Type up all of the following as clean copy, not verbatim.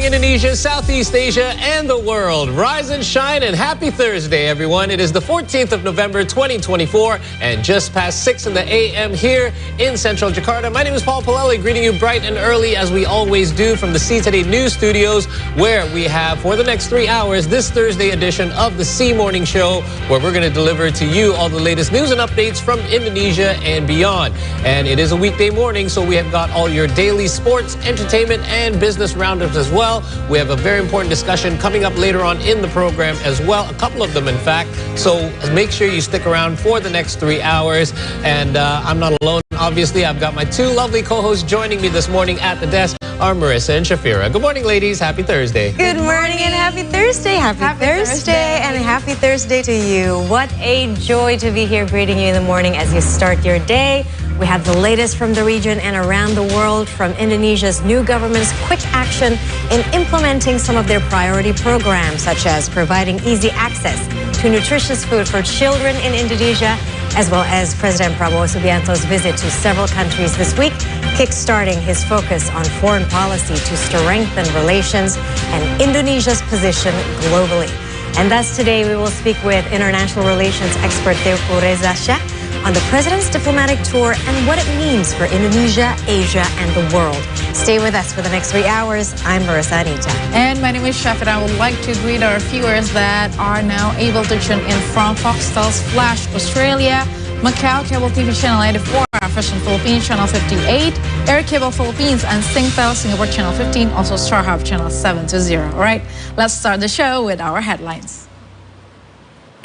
Indonesia, Southeast Asia, and the world. Rise and shine and happy Thursday, everyone. It is the 14th of November, 2024, and just past 6 in the a.m. here in central Jakarta. My name is Paul Palelli, greeting you bright and early, as we always do, from the C Today News Studios, where we have, for the next 3 hours, this Thursday edition of the C Morning Show, where we're going to deliver to you all the latest news and updates from Indonesia and beyond. And it is a weekday morning, so we have got all your daily sports, entertainment, and business roundups as well. We have a very important discussion coming up later on in the program as well, a couple of them in fact. So make sure you stick around for the next 3 hours. And I'm not alone, obviously. I've got my two lovely co-hosts joining me this morning at the desk, are Marissa and Shafira. Good morning, ladies. Happy Thursday. Good morning and happy Thursday. Happy Thursday and happy Thursday to you. What a joy to be here greeting you in the morning as you start your day. We have the latest from the region and around the world, from Indonesia's new government's quick action in implementing some of their priority programs, such as providing easy access to nutritious food for children in Indonesia, as well as President Prabowo Subianto's visit to several countries this week, kickstarting his focus on foreign policy to strengthen relations and Indonesia's position globally. And thus today we will speak with international relations expert Teuku Reza Shah on the president's diplomatic tour and what it means for Indonesia, Asia, and the world. Stay with us for the next 3 hours. I'm Marissa Anita. And my name is Shafira. I would like to greet our viewers that are now able to tune in from Foxtel's Flash Australia, Macau Cable TV Channel 84, Vision Philippines Channel 58, Air Cable Philippines, and Singtel Singapore Channel 15, also StarHub Channel 720. All right, let's start the show with our headlines.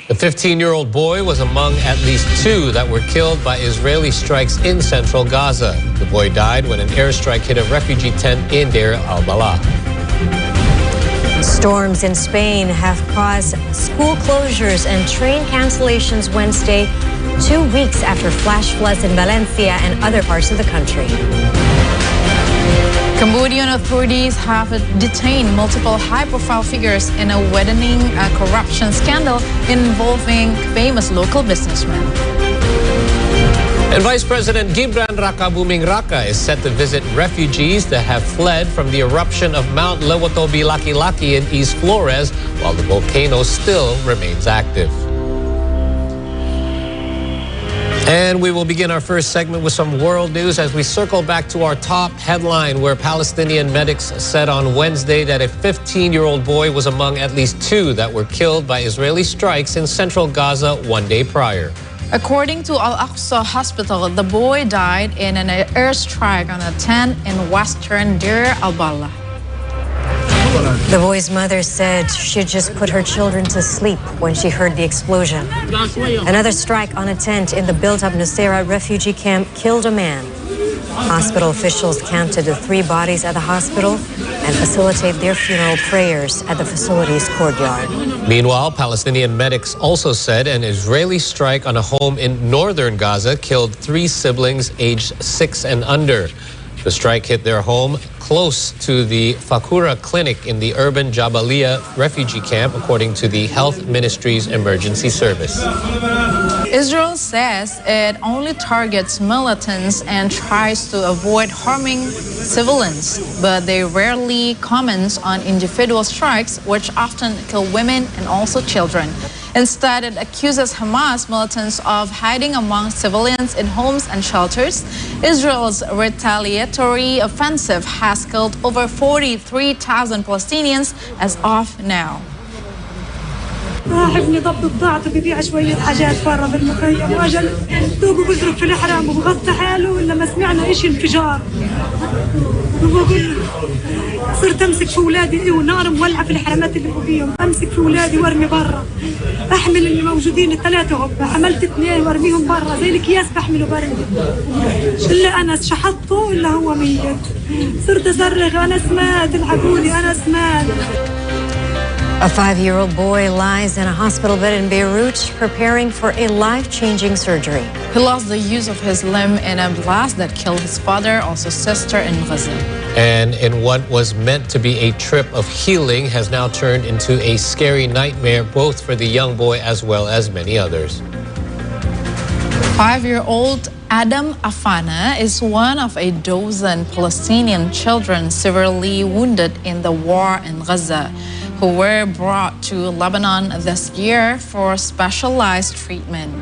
The 15-year-old boy was among at least 2 that were killed by Israeli strikes in central Gaza. The boy died when an airstrike hit a refugee tent in Deir al-Balah. Storms in Spain have caused school closures and train cancellations Wednesday, 2 weeks after flash floods in Valencia and other parts of the country. Cambodian authorities have detained multiple high-profile figures in a widening corruption scandal involving famous local businessmen. And Vice President Gibran Rakabuming Raka is set to visit refugees that have fled from the eruption of Mount Lewotobi Laki-Laki in East Flores, while the volcano still remains active. And we will begin our first segment with some world news as we circle back to our top headline, where Palestinian medics said on Wednesday that a 15-year-old boy was among at least 2 that were killed by Israeli strikes in central Gaza 1 day prior. According to Al-Aqsa Hospital, the boy died in an airstrike on a tent in western Deir al-Balah. The boy's mother said she just put her children to sleep when she heard the explosion. Another strike on a tent in the built-up Nusayrat refugee camp killed a man. Hospital officials counted the 3 bodies at the hospital and facilitate their funeral prayers at the facility's courtyard. Meanwhile, Palestinian medics also said an Israeli strike on a home in northern Gaza killed 3 siblings aged 6 and under. The strike hit their home close to the Fakura clinic in the urban Jabalia refugee camp, according to the Health Ministry's emergency service. Israel says it only targets militants and tries to avoid harming civilians, but they rarely comment on individual strikes, which often kill women and also children. Instead, it accuses Hamas militants of hiding among civilians in homes and shelters. Israel's retaliatory offensive has killed over 43,000 Palestinians as of now. ابني ضبط الضغط ببيع شوية حاجات برا بالمخيم واجل دوبه بزرق في الحرام وبغطى حاله لما سمعنا إشي انفجار وبقول صرت أمسك في أولادي ونار مولعة في الحرامات اللي فوقيهم أمسك في أولادي وارمي برا أحمل اللي موجودين ال3 هم حملت 2 وارميهم برا زي الأكياس بحمله برمي إلا أنا شحطته إلا هو ميت صرت أصرخ أنا سماد الحقوني أنا سماد. A 5-year-old boy lies in a hospital bed in Beirut preparing for a life-changing surgery. He lost the use of his limb in a blast that killed his father, also sister, in Gaza. And in what was meant to be a trip of healing has now turned into a scary nightmare, both for the young boy as well as many others. 5-year-old Adam Afana is one of a dozen Palestinian children severely wounded in the war in Gaza, who were brought to Lebanon this year for specialized treatment.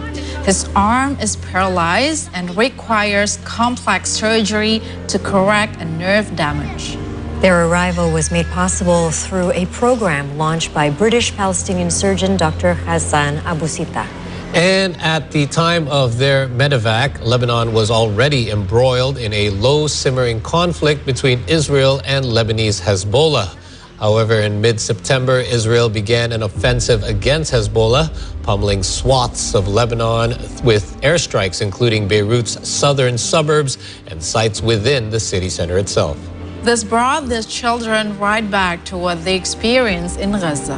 His arm is paralyzed and requires complex surgery to correct a nerve damage. Their arrival was made possible through a program launched by British-Palestinian surgeon Dr. Hassan Abu Sita. And at the time of their medevac, Lebanon was already embroiled in a low-simmering conflict between Israel and Lebanese Hezbollah. However, in mid-September, Israel began an offensive against Hezbollah, pummeling swaths of Lebanon with airstrikes, including Beirut's southern suburbs and sites within the city center itself. This brought the children right back to what they experienced in Gaza.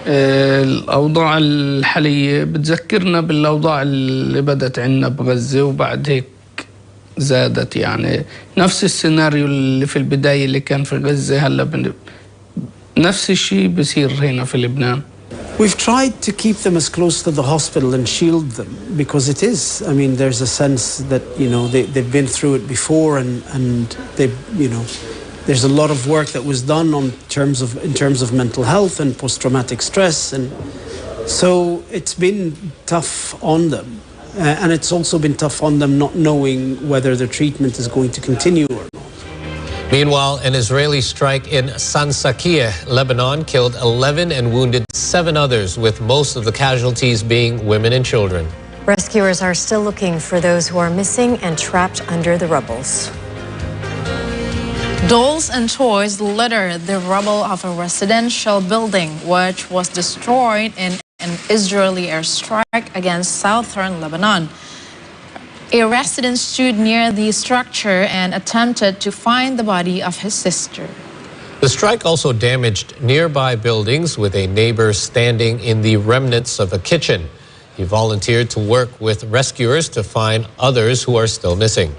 الأوضاع الحالية بتذكرنا بالأوضاع اللي بدت عنا بغزة وبعد هيك زادت، يعني نفس السيناريو اللي في البداية اللي كان في غزة هلا نفس الشيء بصير هنا في لبنان. We've tried to keep them as close to the hospital and shield them because it is, I mean, there's a sense that, you know, they've been through it before and they, you know, there's a lot of work that was done in terms of mental health and post-traumatic stress, and so it's been tough on them, and it's also been tough on them not knowing whether their treatment is going to continue or not. Meanwhile, an Israeli strike in Sansakiyeh, Lebanon, killed 11 and wounded 7 others, with most of the casualties being women and children. Rescuers are still looking for those who are missing and trapped under the rubble. Dolls and toys litter the rubble of a residential building, which was destroyed in an Israeli airstrike against southern Lebanon. A resident stood near the structure and attempted to find the body of his sister. The strike also damaged nearby buildings, with a neighbor standing in the remnants of a kitchen. He volunteered to work with rescuers to find others who are still missing.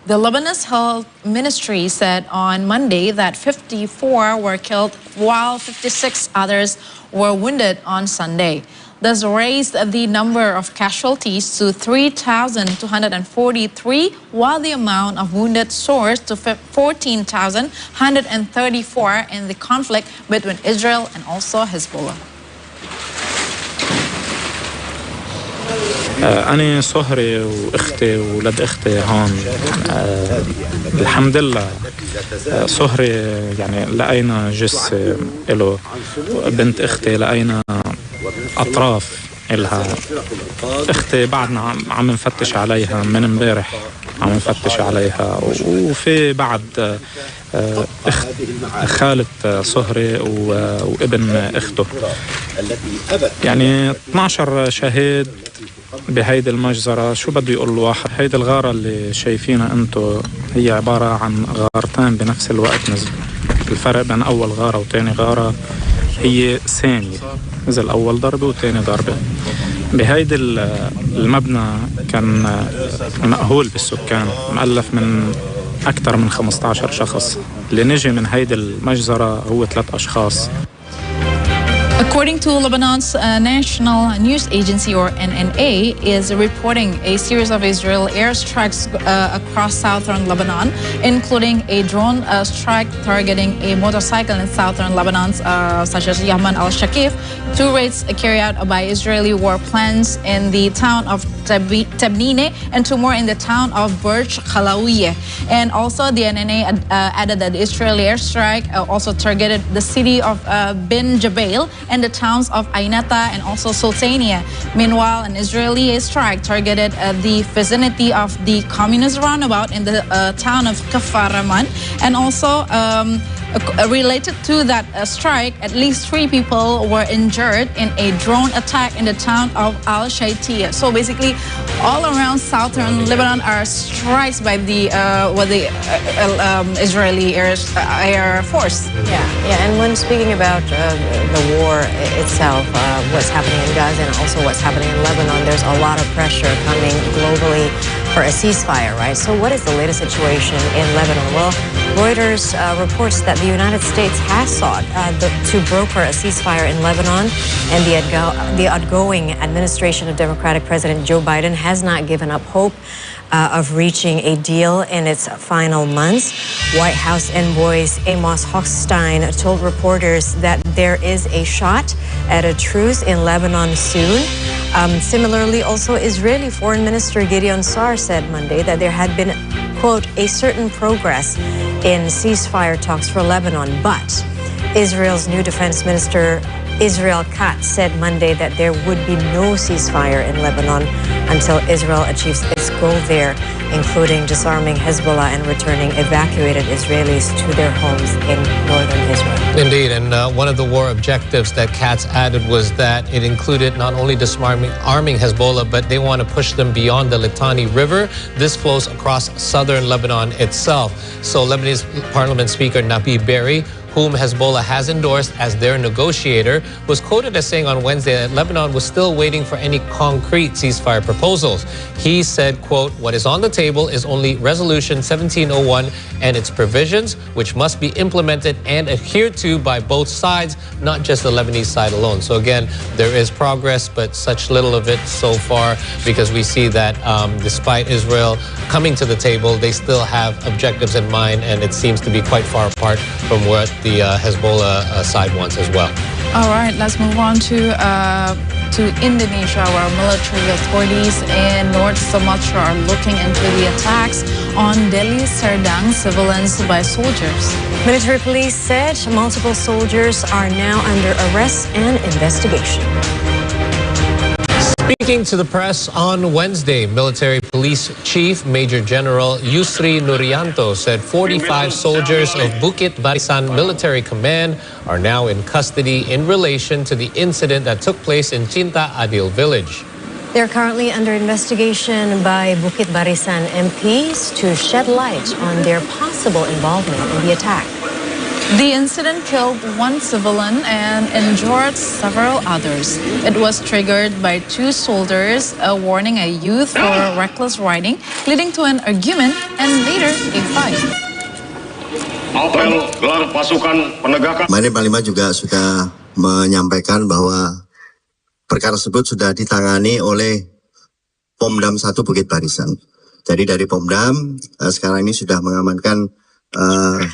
The Lebanese Health Ministry said on Monday that 54 were killed while 56 others were wounded on Sunday. This raised the number of casualties to 3,243, while the amount of wounded soared to 14,134 in the conflict between Israel and also Hezbollah. أنا صهري وأختي وولد أختي هون. الحمد لله صهري يعني لقينا جثة له، بنت أختي لقينا أطراف إلها. أختي بعدنا عم نفتش عليها من امبارح، عم نفتش عليها، وفي بعد خالة صهري وابن أخته. يعني 12 شهيد بهيدي المجزرة. شو بده يقول الواحد؟ هيدي الغارة اللي شايفينها انتو هي عبارة عن غارتين بنفس الوقت نزلوا. الفرق بين أول غارة وتاني غارة هي ثانية، نزل أول ضربة وتاني ضربة. بهيدي المبنى كان مأهول بالسكان، مؤلف من أكثر من 15 شخص. اللي نجي من هيدي المجزرة هو 3 أشخاص. According to Lebanon's national news agency, or NNA, is reporting a series of Israeli airstrikes across southern Lebanon, including a drone strike targeting a motorcycle in southern Lebanon, such as Yahman al-Shakif, 2 raids carried out by Israeli warplanes in the town of Tabnine, and 2 more in the town of Burj Khalawiyeh. And also the NNA added that the Israeli airstrike also targeted the city of Bin Jabail and the towns of Ainata and also Sultania. Meanwhile, an Israeli strike targeted the vicinity of the communist roundabout in the town of Kafar Rahman. And also related to that strike, at least 3 people were injured in a drone attack in the town of Al-Shaytiya. So basically, all around southern Lebanon are strikes by the Israeli Air Force. Yeah. And when speaking about the war itself, what's happening in Gaza and also what's happening in Lebanon, there's a lot of pressure coming globally for a ceasefire, right? So what is the latest situation in Lebanon? Well, Reuters reports that the United States has sought to broker a ceasefire in Lebanon, and the outgoing administration of Democratic President Joe Biden has not given up hope of reaching a deal in its final months. White House envoys Amos Hochstein told reporters that there is a shot at a truce in Lebanon soon. Similarly, also Israeli Foreign Minister Gideon Sa'ar said Monday that there had been, quote, a certain progress in ceasefire talks for Lebanon, but Israel's new defense minister Israel Katz said Monday that there would be no ceasefire in Lebanon until Israel achieves its goal there, including disarming Hezbollah and returning evacuated Israelis to their homes in northern Israel. Indeed, and one of the war objectives that Katz added was that it included not only arming Hezbollah, but they want to push them beyond the Litani River. This flows across southern Lebanon itself. So Lebanese Parliament Speaker Nabi Berri, whom Hezbollah has endorsed as their negotiator, was quoted as saying on Wednesday that Lebanon was still waiting for any concrete ceasefire proposals. He said, quote, what is on the table is only Resolution 1701 and its provisions, which must be implemented and adhered to by both sides, not just the Lebanese side alone. So again, there is progress, but such little of it so far, because we see that despite Israel coming to the table, they still have objectives in mind, and it seems to be quite far apart from what the Hezbollah side wants as well. All right, let's move on to Indonesia, where military authorities in North Sumatra are looking into the attacks on Deli Serdang civilians by soldiers. Military police said multiple soldiers are now under arrest and investigation. Speaking to the press on Wednesday, Military Police Chief Major General Yusri Nurianto said 45 soldiers of Bukit Barisan Military Command are now in custody in relation to the incident that took place in Cinta Adil village. They're currently under investigation by Bukit Barisan MPs to shed light on their possible involvement in the attack. The incident killed one civilian and injured several others. It was triggered by two soldiers warning a youth for reckless riding, leading to an argument and later a fight. Apel gelar pasukan penegakan. Kemarin Panglima juga sudah menyampaikan bahwa perkara tersebut sudah ditangani oleh Pomdam 1 Bukit Barisan. Jadi dari Pomdam sekarang ini sudah mengamankan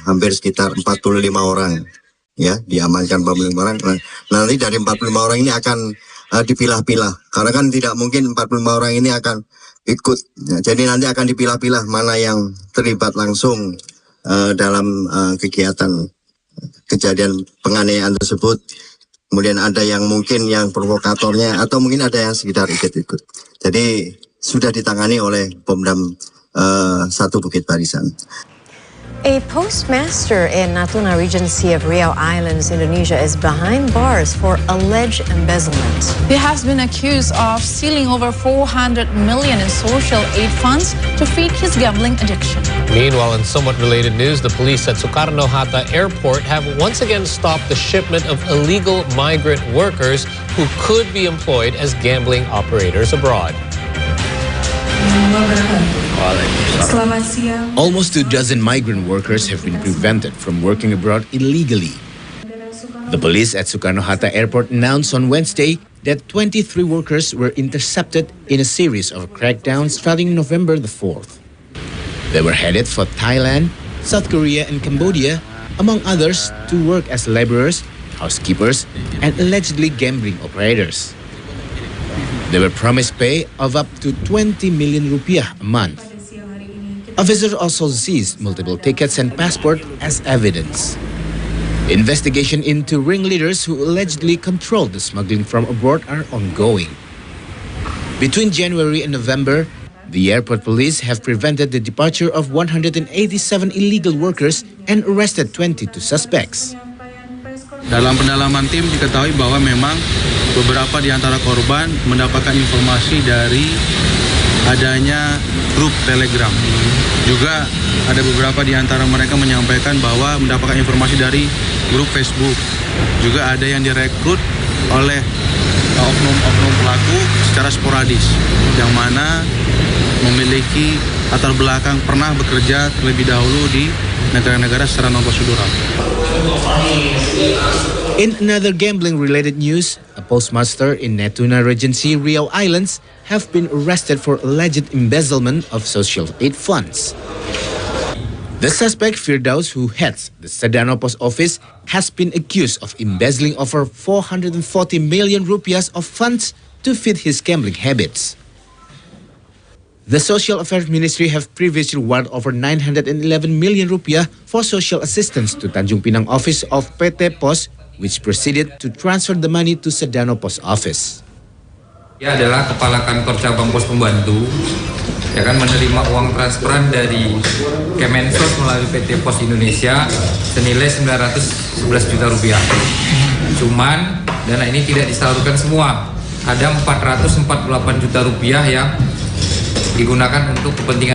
hampir sekitar 45 orang, ya, diamankan 45 orang. Nanti dari 45 orang ini akan dipilah-pilah, karena kan tidak mungkin 45 orang ini akan ikut. Ya, jadi nanti akan dipilah-pilah mana yang terlibat langsung dalam kegiatan kejadian penganiayaan tersebut. Kemudian ada yang mungkin yang provokatornya, atau mungkin ada yang sekitar ikut-ikut. Jadi sudah ditangani oleh Pomdam 1 Bukit Barisan. A postmaster in Natuna Regency of Riau Islands, Indonesia, is behind bars for alleged embezzlement. He has been accused of stealing over 400 million in social aid funds to feed his gambling addiction. Meanwhile, in somewhat related news, the police at Soekarno-Hatta Airport have once again stopped the shipment of illegal migrant workers who could be employed as gambling operators abroad. Almost 2 dozen migrant workers have been prevented from working abroad illegally. The police at Soekarno-Hatta Airport announced on Wednesday that 23 workers were intercepted in a series of crackdowns starting November the 4th. They were headed for Thailand, South Korea, and Cambodia, among others, to work as laborers, housekeepers, and allegedly gambling operators. They were promised pay of up to 20 million rupiah a month. Officers also seized multiple tickets and passport as evidence. Investigation into ringleaders who allegedly controlled the smuggling from abroad are ongoing. Between January and November, the airport police have prevented the departure of 187 illegal workers and arrested 22 suspects. Dalam pendalaman tim diketahui bahwa memang beberapa di antara korban mendapatkan informasi dari adanya grup Telegram. Juga ada beberapa di antara mereka menyampaikan bahwa mendapatkan informasi dari grup Facebook. Juga ada yang direkrut oleh oknum-oknum pelaku secara sporadis, yang mana memiliki latar belakang pernah bekerja terlebih dahulu di negara-negara secara non-prosedural. In another gambling-related news, a postmaster in Natuna Regency, Riau Islands, have been arrested for alleged embezzlement of social aid funds. The suspect, Firdaus, who heads the Sedano Post Office, has been accused of embezzling over 440 million rupiahs of funds to feed his gambling habits. The Social Affairs Ministry have previously warned over 911 million rupiah for social assistance to Tanjung Pinang office of PT Pos, which proceeded to transfer the money to Sedano Post Office. Dia adalah kepala kantor cabang pos pembantu, ya kan, menerima uang transferan dari Kemensos melalui PT Pos Indonesia senilai 911 juta rupiah. Cuman dana ini tidak disalurkan semua. Ada 448 juta rupiah yang digunakan untuk kepentingan